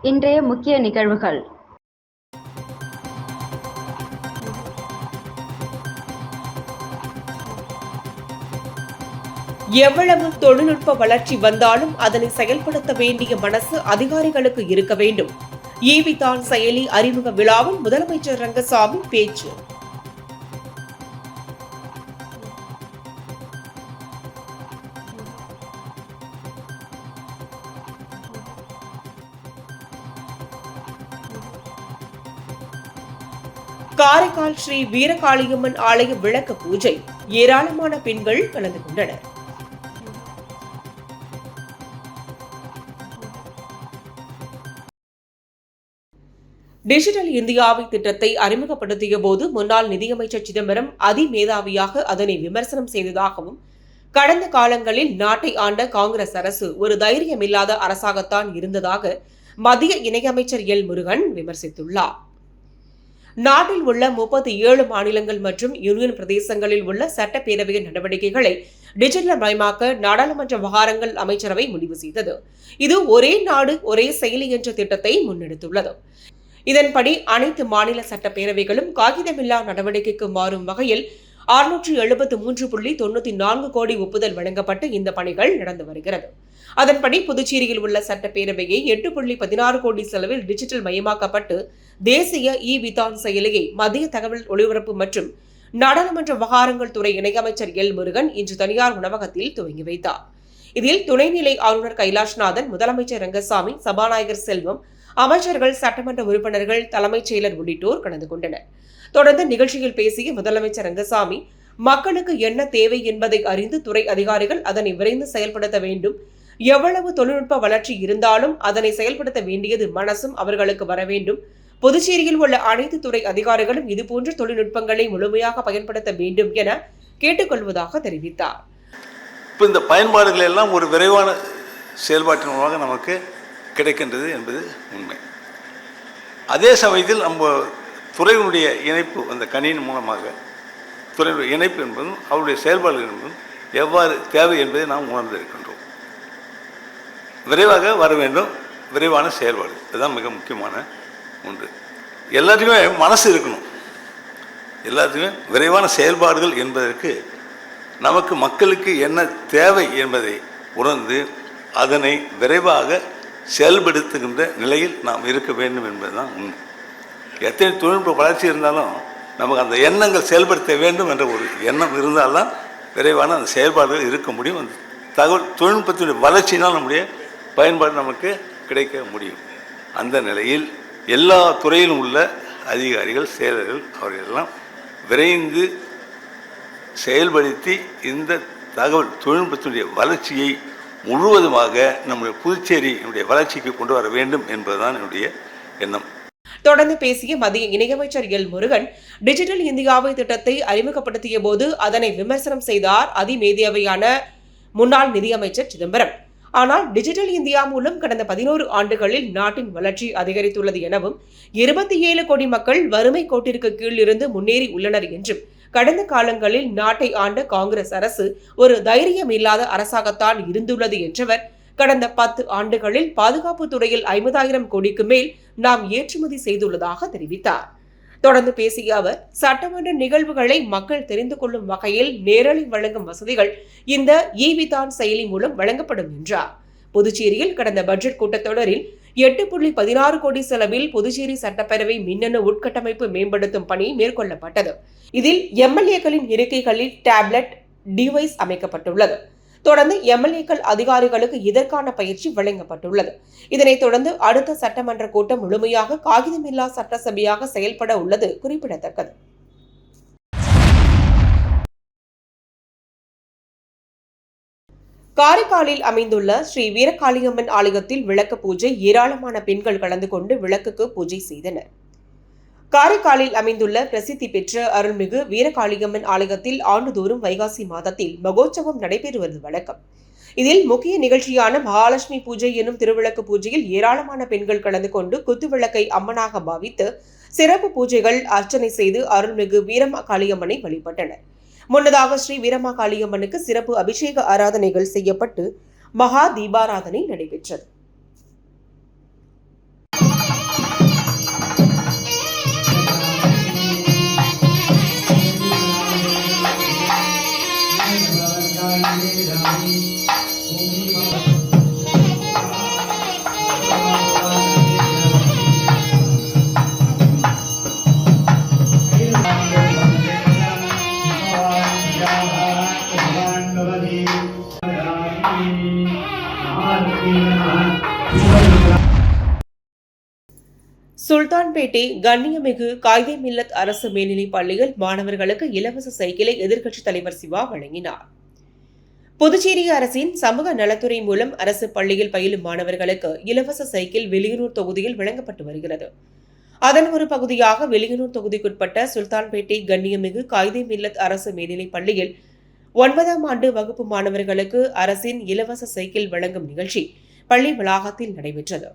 இன்றைய முக்கிய நிகழ்வுகள். எவ்வளவு தொழில்நுட்ப வளர்ச்சி வந்தாலும் அதனை செயல்படுத்த வேண்டிய மனசு அதிகாரிகளுக்கு இருக்க வேண்டும். ஈவிதான் செயலி அறிமுக விழாவில் முதலமைச்சர் ரங்கசாமி பேச்சு. காரைக்கால் ஸ்ரீ வீரகாளியம்மன் ஆலய விளக்கு பூஜை. ஏராளமான பெண்கள் கலந்து கொண்டனர். டிஜிட்டல் இந்தியாவை திட்டத்தை அறிமுகப்படுத்திய போது முன்னாள் நிதியமைச்சர் சிதம்பரம் அதிமேதாவியாக அதனை விமர்சனம் செய்ததாகவும், கடந்த காலங்களில் நாட்டை ஆண்ட காங்கிரஸ் அரசு ஒரு தைரியமில்லாத அரசாகத்தான் இருந்ததாக மத்திய இணையமைச்சர் எல் முருகன் விமர்சித்துள்ளார். நாட்டில் உள்ள 37 மாநிலங்கள் மற்றும் யூனியன் பிரதேசங்களில் உள்ள சட்டப்பேரவை நடவடிக்கைகளை டிஜிட்டல் மயமாக்க நாடாளுமன்ற விவகாரங்கள் அமைச்சரவை முடிவு செய்தது. இது ஒரே நாடு ஒரே செயலி என்ற திட்டத்தை முன்னெடுத்துள்ளது. இதன்படி அனைத்து மாநில சட்டப்பேரவைகளும் காகிதமில்லா நடவடிக்கைக்கு மாறும் வகையில் 673.94 கோடி ஒப்புதல் வழங்கப்பட்டு இந்த பணிகள் நடந்து வருகிறது. அதன்படி புதுச்சேரியில் உள்ள சட்டப்பேரவையை 8.16 கோடி செலவில் டிஜிட்டல் மயமாக்கப்பட்டு தேசிய விதான் செயலியை மத்திய தகவல் ஒலிபரப்பு மற்றும் நாடாளுமன்ற விவகாரங்கள் துறை இணையமைச்சர் எல் முருகன் இன்று தனியார் உணவகத்தில் துவங்கி வைத்தார். இதில் துணைநிலை ஆளுநர் கைலாஷ்நாதன், முதலமைச்சர் ரங்கசாமி, சபாநாயகர் செல்வம், அமைச்சர்கள், சட்டமன்ற உறுப்பினர்கள், தலைமைச் செயலர் உள்ளிட்டோர் கலந்து கொண்டனர். தொடர்ந்து நிகழ்ச்சியில் பேசிய முதலமைச்சர் ரங்கசாமி, மக்களுக்கு என்ன தேவை என்பதை அறிந்து துறை அதிகாரிகள் அதனை விரைந்து செயல்படுத்த வேண்டும். எவ்வளவு தொழில்நுட்ப வளர்ச்சி இருந்தாலும் அதனை செயல்படுத்த வேண்டியது மனசும் அவர்களுக்கு வர வேண்டும். புதுச்சேரியில் உள்ள அனைத்து துறை அதிகாரிகளும் இதுபோன்ற தொழில்நுட்பங்களை முழுமையாக பயன்படுத்த வேண்டும் என கேட்டுக்கொள்வதாக தெரிவித்தார். இந்த பயன்பாடுகள் எல்லாம் ஒரு விரைவான செயல்பாட்டின் மூலமாக நமக்கு கிடைக்கின்றது என்பது உண்மை. அதே சமயத்தில் நம்ம துறையினுடைய இணைப்பு, அந்த கணினி மூலமாக துறையினுடைய இணைப்பு என்பதும் அவருடைய செயல்பாடுகள் என்பதும் எவ்வாறு தேவை என்பதை நாம் உணர்ந்திருக்கின்றோம். விரைவாக வர வேண்டும், விரைவான செயல்பாடு, இதுதான் மிக முக்கியமான ஒன்று. எல்லாத்துக்குமே மனசு இருக்கணும். எல்லாத்துக்குமே விரைவான செயல்பாடுகள் என்பதற்கு நமக்கு மக்களுக்கு என்ன தேவை என்பதை உணர்ந்து அதனை விரைவாக செயல்படுத்துகின்ற நிலையில் நாம் இருக்க வேண்டும் என்பதுதான் உண்மை. எத்தனை தொழில்நுட்ப வளர்ச்சி இருந்தாலும் நமக்கு அந்த எண்ணங்கள் செயல்படுத்த வேண்டும் என்ற ஒரு எண்ணம் இருந்தால்தான் விரைவான அந்த செயல்பாடுகள் இருக்க முடியும். அந்த தகவல் தொழில்நுட்பத்தினுடைய வளர்ச்சினால் நம்முடைய பயன்பாடு நமக்கு கிடைக்க முடியும். அந்த நிலையில் எல்லா துறையிலும் உள்ள அதிகாரிகள், செயலர்கள் அவர்களெல்லாம் விரைந்து செயல்படுத்தி இந்த தகவல் தொழில்நுட்பத்தினுடைய வளர்ச்சியை முழுவதுமாக நம்முடைய புதுச்சேரியினுடைய வளர்ச்சிக்கு கொண்டு வர வேண்டும் என்பதுதான் என்னுடைய எண்ணம். தொடர்ந்து பேசிய மத்திய இணையமைச்சர் எல் முருகன், டிஜிட்டல் இந்தியாவை திட்டத்தை அறிமுகப்படுத்திய போது அதனை விமர்சனம் செய்தார் அதிமேதியாவையான முன்னாள் நிதியமைச்சர் சிதம்பரம். ஆனால் டிஜிட்டல் இந்தியா மூலம் கடந்த 11 ஆண்டுகளில் நாட்டின் வளர்ச்சி அதிகரித்துள்ளது எனவும், 27 கோடி மக்கள் வறுமை கோட்டிற்கு கீழ் இருந்து முன்னேறி உள்ளனர் என்றும், கடந்த காலங்களில் நாட்டை ஆண்ட காங்கிரஸ் அரசு ஒரு தைரியமில்லாத அரசாகத்தான் இருந்துள்ளது என்றவர், கடந்த 10 ஆண்டுகளில் பாதுகாப்பு துறையில் 50,000 கோடிக்கு மேல் நாம் ஏற்றுமதி செய்துள்ளதாக தெரிவித்தார். தொடர்ந்து பேசிய அவர், சட்டமன்ற நிகழ்வுகளை மக்கள் தெரிந்து கொள்ளும் வகையில் நேரலை வழங்கும் வசதிகள் இந்த விதான் செயலி மூலம் வழங்கப்படும் என்றார். புதுச்சேரியில் கடந்த பட்ஜெட் கூட்டத்தொடரில் 8.16 கோடி செலவில் புதுச்சேரி சட்டப்பேரவை மின்னணு உட்கட்டமைப்பு மேம்படுத்தும் பணி மேற்கொள்ளப்பட்டது. இதில் எம்எல்ஏக்களின் இருக்கைகளில் டேப்லெட் டிவைஸ் அமைக்கப்பட்டுள்ளது. தொடர்ந்து எம்எல்ஏக்கள் அதிகாரிகளுக்கு இதற்கான பயிற்சி வழங்கப்பட்டுள்ளது. இதனைத் தொடர்ந்து அடுத்த சட்டமன்ற கூட்டம் முழுமையாக காகிதமில்லா சட்டசபையாக செயல்பட உள்ளது குறிப்பிடத்தக்கது. காரைக்காலில் அமைந்துள்ள ஸ்ரீ வீரகாளியம்மன் ஆலயத்தில் விளக்கு பூஜை. ஏராளமான பெண்கள் கலந்து கொண்டு விளக்குக்கு பூஜை செய்தனர். காரைக்காலில் அமைந்துள்ள பிரசித்தி பெற்ற அருள்மிகு வீரகாளியம்மன் ஆலயத்தில் ஆண்டுதோறும் வைகாசி மாதத்தில் மகோற்சவம் நடைபெறுவது வழக்கம். இதில் முக்கிய நிகழ்ச்சியான மகாலட்சுமி பூஜை எனும் திருவிளக்கு பூஜையில் ஏராளமான பெண்கள் கலந்து கொண்டு குத்துவிளக்கை அம்மனாக பாவித்து சிறப்பு பூஜைகள் அர்ச்சனை செய்து அருள்மிகு வீரகாளியம்மனை வழிபட்டனர். முன்னதாக ஸ்ரீ வீரகாளியம்மனுக்கு சிறப்பு அபிஷேக ஆராதனைகள் செய்யப்பட்டு மகா தீபாராதனை நடைபெற்றது. சுல்தான்பேட்டை கண்ணியமிகு காயிதே மில்லத் அரசு மேல்நிலைப் பள்ளியில் மாணவர்களுக்கு இலவச சைக்கிளை எதிர்க்கட்சித் தலைவர் சிவா வழங்கினார். புதுச்சேரி அரசின் சமூக நலத்துறை மூலம் அரசு பள்ளியில் பயிலும் மாணவர்களுக்கு இலவச சைக்கிள் வெளியூர் தொகுதியில் வழங்கப்பட்டு வருகிறது. அதன் ஒரு பகுதியாக வெளியூர் தொகுதிக்குட்பட்ட சுல்தான்பேட்டை கண்ணியமிகு காயிதே மில்லத் அரசு மேல்நிலைப் பள்ளியில் 9ஆம் ஆண்டு வகுப்பு மாணவர்களுக்கு அரசின் இலவச சைக்கிள் வழங்கும் நிகழ்ச்சி பள்ளி வளாகத்தில் நடைபெற்றது.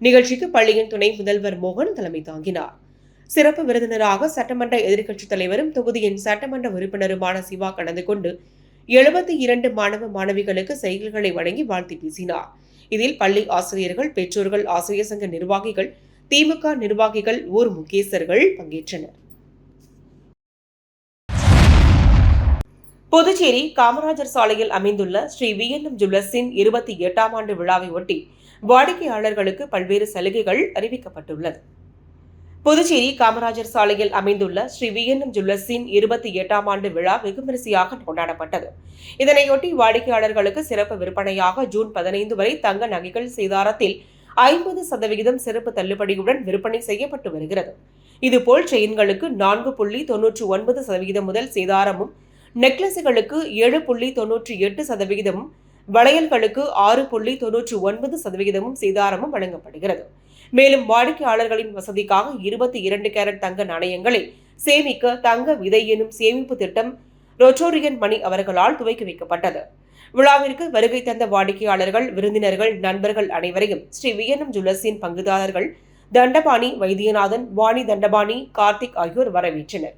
நிகழ்ச்சிக்கு பள்ளியின் துணை முதல்வர் மோகன் தலைமை தாங்கினார். சிறப்பு விருந்தினராக சட்டமன்ற எதிர்க்கட்சித் தலைவரும் தொகுதியின் சட்டமன்ற உறுப்பினருமான சிவா கலந்து கொண்டு 72 மாணவ மாணவிகளுக்கு சைக்கிள்களை வழங்கி வாழ்த்தி பேசினார். இதில் பள்ளி ஆசிரியர்கள், பெற்றோர்கள், ஆசிரியர் சங்க நிர்வாகிகள், திமுக நிர்வாகிகள், ஊர் முக்கியஸ்தர்கள் பங்கேற்றனர். புதுச்சேரி காமராஜர் சாலையில் அமைந்துள்ள ஸ்ரீ VNM ஜுவல்லர்ஸின் 28ஆம் ஆண்டு விழாவை ஒட்டி வாடிக்கையாளர்களுக்கு பல்வேறு சலுகைகள் அறிவிக்கப்பட்டுள்ளது. புதுச்சேரி காமராஜர் சாலையில் அமைந்துள்ள ஸ்ரீ VNM ஜுவல்லர்ஸின் 28ஆம் ஆண்டு விழா வெகுவிமரிசையாக கொண்டாடப்பட்டது. இதனையொட்டி வாடிக்கையாளர்களுக்கு சிறப்பு விற்பனையாக ஜூன் 15 வரை தங்க நகைகள் சேதாரத்தில் 50% சிறப்பு தள்ளுபடியுடன் விற்பனை செய்யப்பட்டு வருகிறது. இதுபோல் செயின்களுக்கு 4.99% முதல் சேதாரமும், நெக்லஸுகளுக்கு 7.98%, வளையல்களுக்கு 6.99% சேதாரமும் வழங்கப்படுகிறது. மேலும் வாடிக்கையாளர்களின் வசதிக்காக 22 கேரட் தங்க நாணயங்களை சேமிக்க தங்க விதை எனும் சேமிப்பு திட்டம் ரொட்டோரியன் மணி அவர்களால் துவக்கி வைக்கப்பட்டது. விழாவிற்கு வருகை தந்த வாடிக்கையாளர்கள், விருந்தினர்கள், நண்பர்கள் அனைவரையும் ஸ்ரீ VNM ஜுவல்லர்ஸின் பங்குதாரர்கள் தண்டபாணி, வைத்தியநாதன், வாணி தண்டபாணி, கார்த்திக் ஆகியோர் வரவேற்றனர்.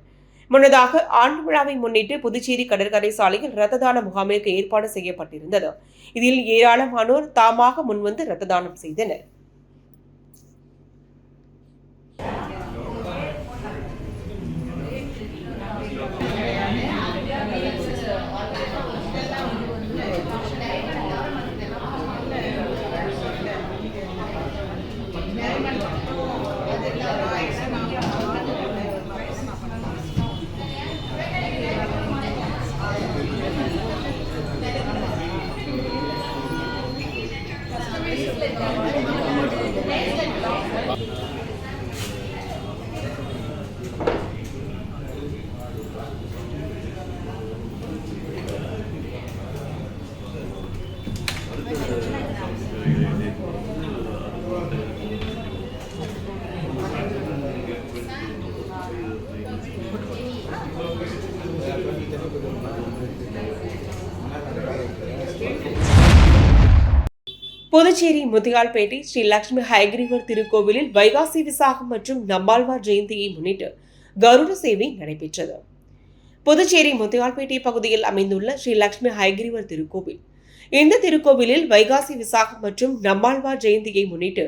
முன்னதாக ஆண்டு விழாவை முன்னிட்டு புதுச்சேரி கடற்கரை சாலையில் இரத்த தான முகாமிற்கு ஏற்பாடு செய்யப்பட்டிருந்தது. இதில் ஏராளமானோர் தாமாக முன்வந்து இரத்த தானம் செய்தனர். புதுச்சேரி முத்தியால்பேட்டை ஸ்ரீ லட்சுமி ஹயக்ரீவர் திருக்கோவிலில் வைகாசி விசாகம் மற்றும் நம்மாழ்வார் ஜெயந்தியை முன்னிட்டு கருட சேவை நடைபெற்றது. புதுச்சேரி முத்தியால்பேட்டை பகுதியில் அமைந்துள்ள ஸ்ரீ லட்சுமி ஹயக்ரீவர் திருக்கோவில். இந்த திருக்கோவிலில் வைகாசி விசாகம் மற்றும் நம்மாழ்வார் ஜெயந்தியை முன்னிட்டு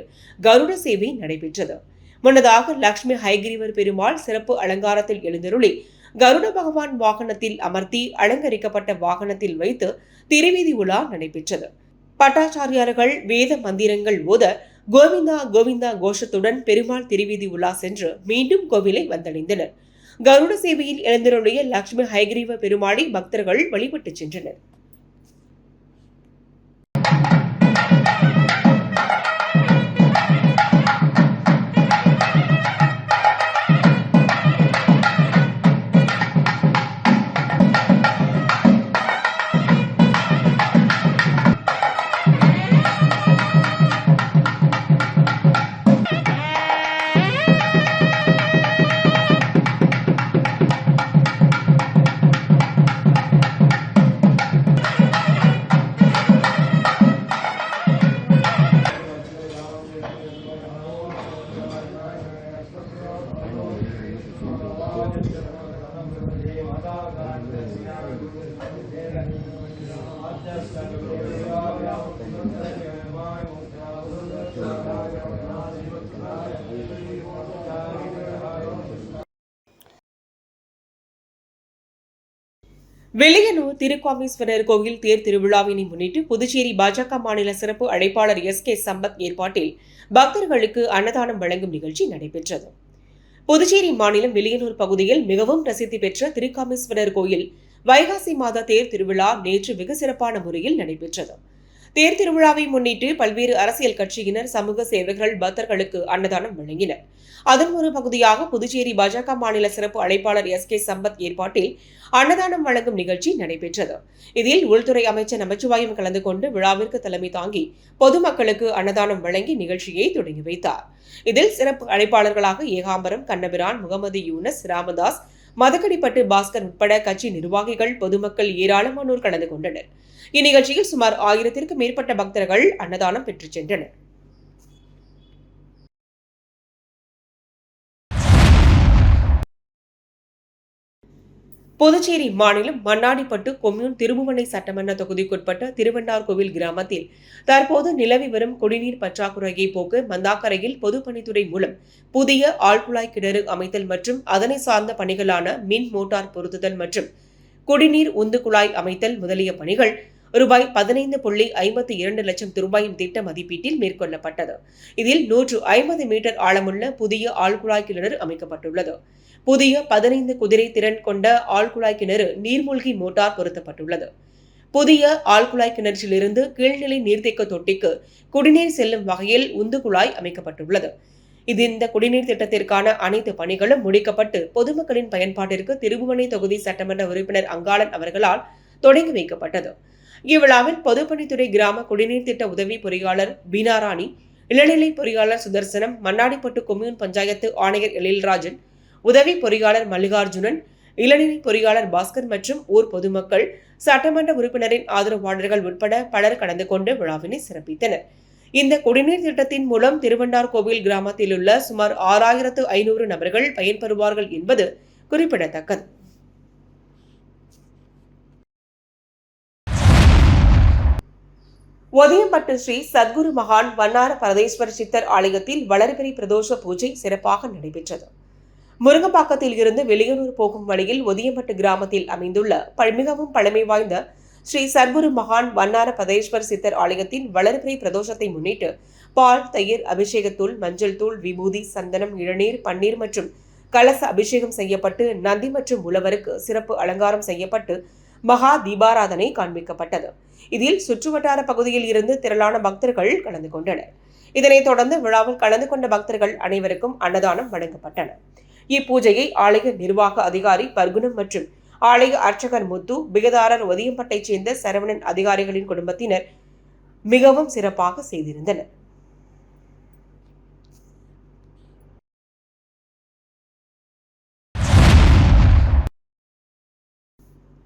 கருட சேவை நடைபெற்றது. முன்னதாக லட்சுமி ஹயக்ரீவர் பெருமாள் சிறப்பு அலங்காரத்தில் எழுந்தருளி கருட பகவான் வாகனத்தில் அமர்த்தி அலங்கரிக்கப்பட்ட வாகனத்தில் வைத்து திருவீதி உலா நடைபெற்றது. பட்டாச்சாரியார்கள் வேத மந்திரங்கள் ஓத கோவிந்தா கோவிந்தா கோஷத்துடன் பெருமாள் திருவீதி உலா சென்று மீண்டும் கோவிலை வந்தடைந்தனர். கருட சேவையில் எழுந்தருளிய லட்சுமி ஹயக்ரீவ பெருமாளை பக்தர்கள் வழிபட்டு சென்றனர். வெள்ளியனூர் திருக்காமீஸ்வரர் கோவில் தேர் திருவிழாவினை முன்னிட்டு புதுச்சேரி பாஜக மாநில சிறப்பு அழைப்பாளர் SK சம்பத் ஏற்பாட்டில் பக்தர்களுக்கு அன்னதானம் வழங்கும் நிகழ்ச்சி நடைபெற்றது. புதுச்சேரி மாநிலம் வெள்ளியனூர் பகுதியில் மிகவும் பிரசித்தி பெற்ற திருக்காமீஸ்வரர் கோயில் வைகாசி மாத தேர் திருவிழா நேற்று வெகு சிறப்பான முறையில் நடைபெற்றது. தேர் திருவிழாவை முன்னிட்டு பல்வேறு அரசியல் கட்சியினர், சமூக சேவகர்கள் பக்தர்களுக்கு அன்னதானம் வழங்கினர். அதன் ஒரு பகுதியாக புதுச்சேரி பாஜக மாநில சிறப்பு அழைப்பாளர் SK சம்பத் ஏற்பாட்டில் அன்னதானம் வழங்கும் நிகழ்ச்சி நடைபெற்றது. இதில் உள்துறை அமைச்சர் நமச்சிவாயம் கலந்து கொண்டு விழாவிற்கு தலைமை தாங்கி பொதுமக்களுக்கு அன்னதானம் வழங்கி நிகழ்ச்சியை தொடங்கி வைத்தார். இதில் சிறப்பு அழைப்பாளர்களாக ஏகாம்பரம், கண்ணபிரான், முகமது யூனஸ், ராமதாஸ், மதக்கடிப்பட்டு பாஸ்கர் உட்பட கட்சி நிர்வாகிகள், பொதுமக்கள் ஏராளமானோர் கலந்து கொண்டனர். இந்நிகழ்ச்சியில் சுமார் 1000க்கும் மேற்பட்ட பக்தர்கள் அன்னதானம் பெற்றுச் சென்றனர். புதுச்சேரி மாநிலம் மண்ணாடிப்பட்டு கொம்யூன் திருபுவனை சட்டமன்ற தொகுதிக்குட்பட்ட திருவண்டார்கோவில் கிராமத்தில் தற்போது நிலவி வரும் குடிநீர் பற்றாக்குறையை போக்க மந்தாக்கரையில் பொதுப்பணித்துறை மூலம் புதிய ஆழ்குழாய் கிணறு அமைத்தல் மற்றும் அதனை சார்ந்த பணிகளான மின் மோட்டார் பொருத்துதல் மற்றும் குடிநீர் உந்து குழாய் அமைத்தல் முதலிய பணிகள் ரூபாய் 15.52 லட்சம் ரூபாயின் திட்ட மதிப்பீட்டில் மேற்கொள்ளப்பட்டது. இதில் 150 மீட்டர் ஆழமுள்ள புதிய ஆழ்குழாய் கிணறு அமைக்கப்பட்டுள்ளது. புதிய 15 குதிரை திறன் கொண்ட ஆழ்குழாய் கிணறு நீர்மூழ்கி மோட்டார் பொருத்தப்பட்டுள்ளது. புதிய ஆழ்குழாய் கிணற்றிலிருந்து கீழ்நிலை நீர்த்தேக்க தொட்டிக்கு குடிநீர் செல்லும் வகையில் உந்து குழாய் அமைக்கப்பட்டுள்ளது. இந்த குடிநீர் திட்டத்திற்கான அனைத்து பணிகளும் முடிக்கப்பட்டு பொதுமக்களின் பயன்பாட்டிற்கு திருபுவனை தொகுதி சட்டமன்ற உறுப்பினர் அங்காளன் அவர்களால் தொடங்கி வைக்கப்பட்டது. இவ்விழாவில் பொதுப்பணித்துறை கிராம குடிநீர் திட்ட உதவி பொறியாளர் பீனாராணி, இளநிலை பொறியாளர் சுதர்சனம், மண்ணாடிப்பட்டு கொம்யூன் பஞ்சாயத்து ஆணையர் எழில்ராஜன், உதவி பொறியாளர் மல்லிகார்ஜுனன், இளநிலை பொறியாளர் பாஸ்கர் மற்றும் ஊர் பொதுமக்கள், சட்டமன்ற உறுப்பினரின் ஆதரவாளர்கள் உட்பட பலர் கலந்து கொண்டு விழாவினை சிறப்பித்தனர். இந்த குடிநீர் திட்டத்தின் மூலம் திருவண்டார்கோவில் கிராமத்தில் உள்ள சுமார் 6500 நபர்கள் பயன்பெறுவார்கள் என்பது குறிப்பிடத்தக்கது. ஒதியம்பட்டு ஸ்ரீ சத்குரு மகான் வண்ணார பரதேஸ்வர சித்தர் ஆலயத்தில் வளர்பிறை பிரதோஷ பூஜை சிறப்பாக நடைபெற்றது. முருங்கப்பாக்கத்தில் இருந்து வெளியூர் போகும் வழியில் ஒதியம்பட்டு கிராமத்தில் அமைந்துள்ள மிகவும் பழமை வாய்ந்த ஸ்ரீ சத்குரு மகான் வண்ணார பரதேஸ்வர் சித்தர் ஆலயத்தின் வளர்பிறை பிரதோஷத்தை முன்னிட்டு பால், தயிர், அபிஷேகத்தூள், மஞ்சள் தூள், விபூதி, சந்தனம், இளநீர், பன்னீர் மற்றும் கலச அபிஷேகம் செய்யப்பட்டு நந்தி மற்றும் உழவருக்கு சிறப்பு அலங்காரம் செய்யப்பட்டு மகா தீபாராதனை காண்பிக்கப்பட்டது. இதில் சுற்றுவட்டார பகுதியில் இருந்து திரளான பக்தர்கள் கலந்து கொண்டனர். இதனைத் தொடர்ந்து விழாவில் கலந்து கொண்ட பக்தர்கள் அனைவருக்கும் அன்னதானம் வழங்கப்பட்டன. இப்பூஜையை ஆலய நிர்வாக அதிகாரி பர்குணம் மற்றும் ஆலய அர்ச்சகர் முத்து, பிகதாரர் ஒதியம்பட்டைச் சேர்ந்த சரவணன் அதிகாரிகளின் குடும்பத்தினர் மிகவும் சிறப்பாக செய்திருந்தனர்.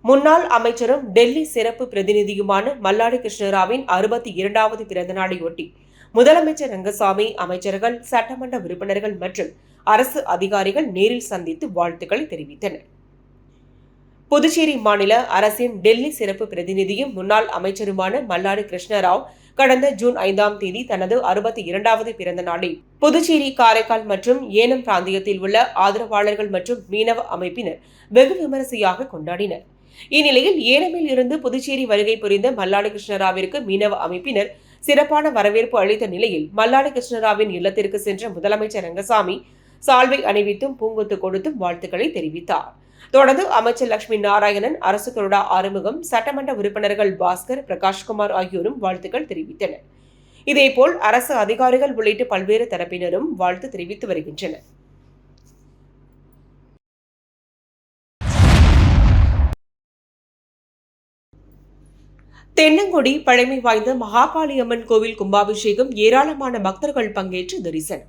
முன்னாள் அமைச்சரும் டெல்லி சிறப்பு பிரதிநிதியுமான மல்லாடி கிருஷ்ணராவின் 62வது பிறந்த நாளையொட்டி முதலமைச்சர் ரங்கசாமி, அமைச்சர்கள், சட்டமன்ற உறுப்பினர்கள் மற்றும் அரசு அதிகாரிகள் நேரில் சந்தித்து வாழ்த்துக்களை தெரிவித்தனர். புதுச்சேரி மாநில அரசின் டெல்லி சிறப்பு பிரதிநிதியும் முன்னாள் அமைச்சருமான மல்லாடி கிருஷ்ணராவ் கடந்த ஜூன் 5ஆம் தேதி தனது 62வது பிறந்த நாளை புதுச்சேரி, காரைக்கால் மற்றும் ஏனம் பிராந்தியத்தில் உள்ள ஆதரவாளர்கள் மற்றும் மீனவ அமைப்பினர் வெகு விமரிசையாக கொண்டாடினர். இந்நிலையில் ஏனமில் இருந்து புதுச்சேரி வருகை புரிந்த மல்லாடி கிருஷ்ணராவிற்கு மீனவ அமைப்பினர் சிறப்பான வரவேற்பு அளித்த நிலையில் மல்லாடி கிருஷ்ணராவின் இல்லத்திற்கு சென்ற முதலமைச்சர் ரங்கசாமி சால்வை அணிவித்தும் பூங்கொத்து கொடுத்தும் வாழ்த்துக்களை தெரிவித்தார். தொடர்ந்து அமைச்சர் லட்சுமி நாராயணன், அரசு கொறடா ஆறுமுகம், சட்டமன்ற உறுப்பினர்கள் பாஸ்கர், பிரகாஷ்குமார் ஆகியோரும் வாழ்த்துக்கள் தெரிவித்தனர். இதேபோல் அரசு அதிகாரிகள் உள்ளிட்ட பல்வேறு தரப்பினரும் வாழ்த்து தெரிவித்து வருகின்றனர். தென்னங்குடி பழமை வாய்ந்த மகாகாளியம்மன் கோவில் கும்பாபிஷேகம் ஏராளமான பக்தர்கள் பங்கேற்று தரிசனம்.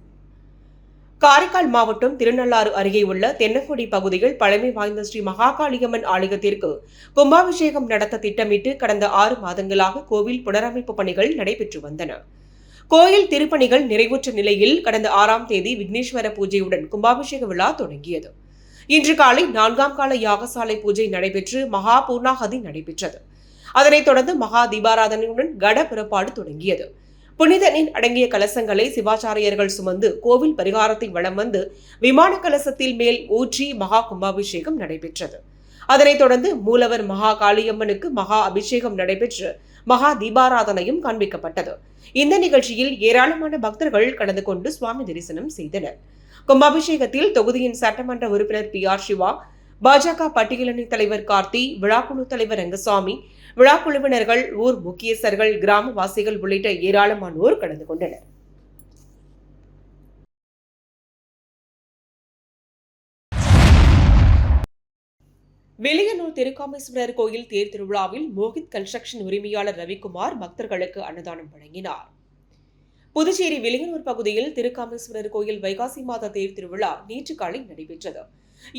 காரைக்கால் மாவட்டம் திருநள்ளாறு அருகே உள்ள தென்னங்குடி பகுதியில் பழமை வாய்ந்த ஸ்ரீ மகாகாளியம்மன் ஆலயத்திற்கு கும்பாபிஷேகம் நடத்த திட்டமிட்டு கடந்த 6 மாதங்களாக கோவில் புனரமைப்பு பணிகள் நடைபெற்று வந்தன. கோயில் திருப்பணிகள் நிறைவுற்ற நிலையில் கடந்த 6ஆம் தேதி விக்னேஸ்வர பூஜையுடன் கும்பாபிஷேக விழா தொடங்கியது. இன்று காலை 4ஆம் கால யாகசாலை பூஜை நடைபெற்று மகா பூர்ணாகதி நடைபெற்றது. அதனைத் தொடர்ந்து மகா தீபாராதனையுடன் கட புறப்பாடு தொடங்கியது. புனித நீர் அடங்கிய கலசங்களை சிவாச்சாரியர்கள் சுமந்து கோவில் பரிகாரத்தை வலம் வந்து விமான கலசத்தில் மேல் ஊற்றி மகா கும்பாபிஷேகம் நடைபெற்றது. அதனைத் தொடர்ந்து மூலவர் மகா காளியம்மனுக்கு மகா அபிஷேகம் நடைபெற்று மகா தீபாராதனையும் காண்பிக்கப்பட்டது. இந்த நிகழ்ச்சியில் ஏராளமான பக்தர்கள் கலந்து கொண்டு சுவாமி தரிசனம் செய்தனர். கும்பாபிஷேகத்தில் தொகுதியின் சட்டமன்ற உறுப்பினர் PR சிவா, பாஜக பட்டியலணி தலைவர் கார்த்தி, விழாக்குழு தலைவர் ரங்கசாமி, விழாக்குழுவினர்கள், ஊர் முக்கியஸ்தர்கள், கிராமவாசிகள் உள்ளிட்ட ஏராளமானோர் கலந்து கொண்டனர். வெளியனூர் திருக்காமேஸ்வரர் கோயில் தேர் திருவிழாவில் மோகித் கன்ஸ்ட்ரக்ஷன் உரிமையாளர் ரவிக்குமார் பக்தர்களுக்கு அன்னதானம் வழங்கினார். புதுச்சேரி வெளியனூர் பகுதியில் திருக்காமேஸ்வரர் கோயில் வைகாசி மாத தேர் திருவிழா நேற்று காலை நடைபெற்றது.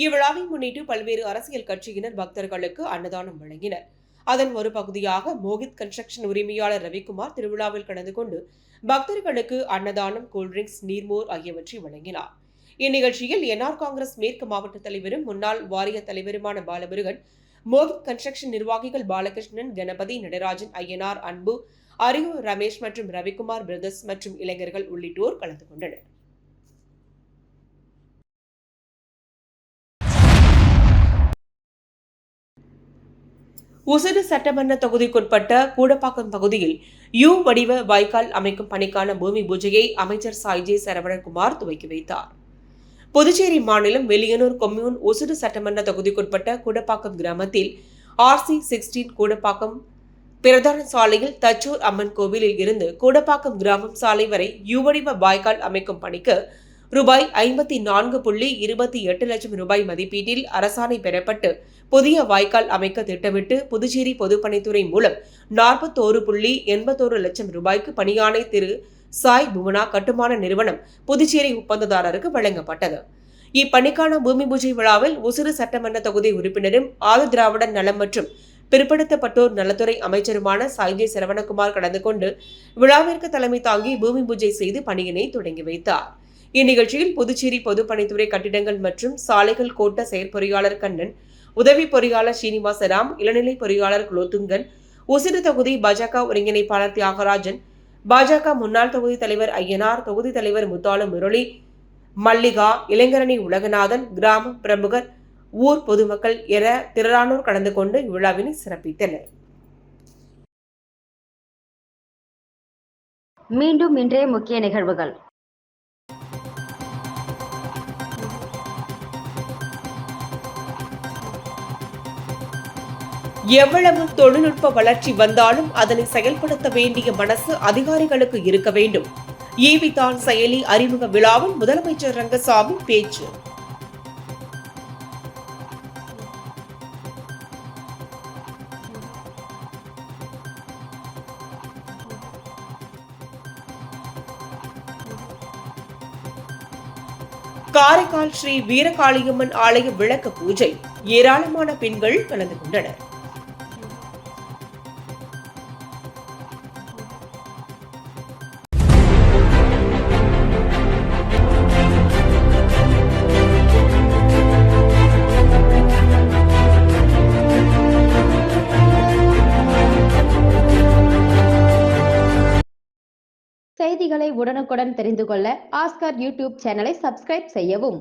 இவ்விழாவை முன்னிட்டு பல்வேறு அரசியல் கட்சியினர் பக்தர்களுக்கு அன்னதானம் வழங்கினர். அதன் ஒரு பகுதியாக மோகித் கன்ஸ்ட்ரக்ஷன் உரிமையாளர் ரவிக்குமார் திருவிழாவில் கலந்து கொண்டு பக்தர்களுக்கு அன்னதானம், கூல்ட்ரிங்க்ஸ், நீர்மோர் ஆகியவற்றை வழங்கினார். இந்நிகழ்ச்சியில் என்ஆர் காங்கிரஸ் மேற்கு மாவட்ட தலைவரும் முன்னாள் வாரிய தலைவருமான பாலமுருகன், மோகித் கன்ஸ்ட்ரக்ஷன் நிர்வாகிகள் பாலகிருஷ்ணன், கணபதி, நடராஜன், ஐயனார், அன்பு, அரியு, ரமேஷ் மற்றும் ரவிக்குமார் பிரதர்ஸ் மற்றும் இளைஞர்கள் உள்ளிட்டோர் கலந்து கொண்டனர். உசடு சட்டமன்ற தொகுதிக்குட்பட்ட கூடப்பாக்கம் பகுதியில் யூ வடிவ வாய்க்கால் அமைக்கும் பணிக்கான பூமி பூஜையை அமைச்சர் சாய்ஜே சரவணகுமார் துவக்கி வைத்தார். புதுச்சேரி மாநிலம் வெளியனூர் கொம்யூன் உசடு சட்டமன்ற தொகுதிக்குட்பட்ட கூடப்பாக்கம் கிராமத்தில் RC16 கூடப்பாக்கம் பிரதான சாலையில் தச்சூர் அம்மன் கோவிலில் இருந்து கூடப்பாக்கம் கிராமம் சாலை வரை யூ வடிவ வாய்க்கால் அமைக்கும் பணிக்கு ரூபாய் 54.28 லட்சம் ரூபாய் மதிப்பீட்டில் அரசாணை பெறப்பட்டு புதிய வாய்க்கால் அமைக்க திட்டமிட்டு புதுச்சேரி பொதுப்பணித்துறை மூலம் 41.81 லட்சம் ரூபாய்க்கு பணியாணை திரு சாய் புவனா கட்டுமான நிறுவனம் புதுச்சேரி ஒப்பந்ததாரருக்கு வழங்கப்பட்டது. இப்பணிக்கான பூமி பூஜை விழாவில் உசுறு சட்டமன்ற தொகுதி உறுப்பினரும் ஆதி திராவிடர் நலம் மற்றும் பிற்படுத்தப்பட்டோர் நலத்துறை அமைச்சருமான சாய்ஜே சரவணகுமார் கலந்து கொண்டு விழாவிற்கு தலைமை தாங்கி பூமி பூஜை செய்து பணியினை தொடங்கி வைத்தார். இந்நிகழ்ச்சியில் புதுச்சேரி பொதுப்பணித்துறை கட்டிடங்கள் மற்றும் சாலைகள் கோட்ட செயற்பொறியாளர் கண்ணன், உதவி பொறியாளர் ஸ்ரீனிவாசராம், இளநிலை பொறியாளர் குலோத்துங்கன், உசிறு தொகுதி பாஜக ஒருங்கிணைப்பாளர் தியாகராஜன், பாஜக முன்னாள் தொகுதி தலைவர் ஐயனார், தொகுதி தலைவர் முத்தாலு முரளி, மல்லிகா, இளைஞரணி உலகநாதன், கிராம பிரமுகர், ஊர் பொதுமக்கள் என திரளானோர் கலந்து கொண்டு இவ்விழாவினை சிறப்பித்தனர். மீண்டும் இன்றைய முக்கிய நிகழ்வுகள். எவ்வளவு தொழில்நுட்ப வளர்ச்சி வந்தாலும் அதனை செயல்படுத்த வேண்டிய மனசு அதிகாரிகளுக்கு இருக்க வேண்டும். ஈவிதான் செயலி அறிமுக விழாவில் முதலமைச்சர் ரங்கசாமி பேச்சு. காரைக்கால் ஸ்ரீ வீரகாளியம்மன் ஆலய விளக்க பூஜை, ஏராளமான பெண்கள் கலந்து கொண்டனர். செய்திகளை உடனுக்குடன் தெரிந்து கொள்ள ஆஸ்கர் யூடியூப் சேனலை சப்ஸ்கிரைப் செய்யவும்.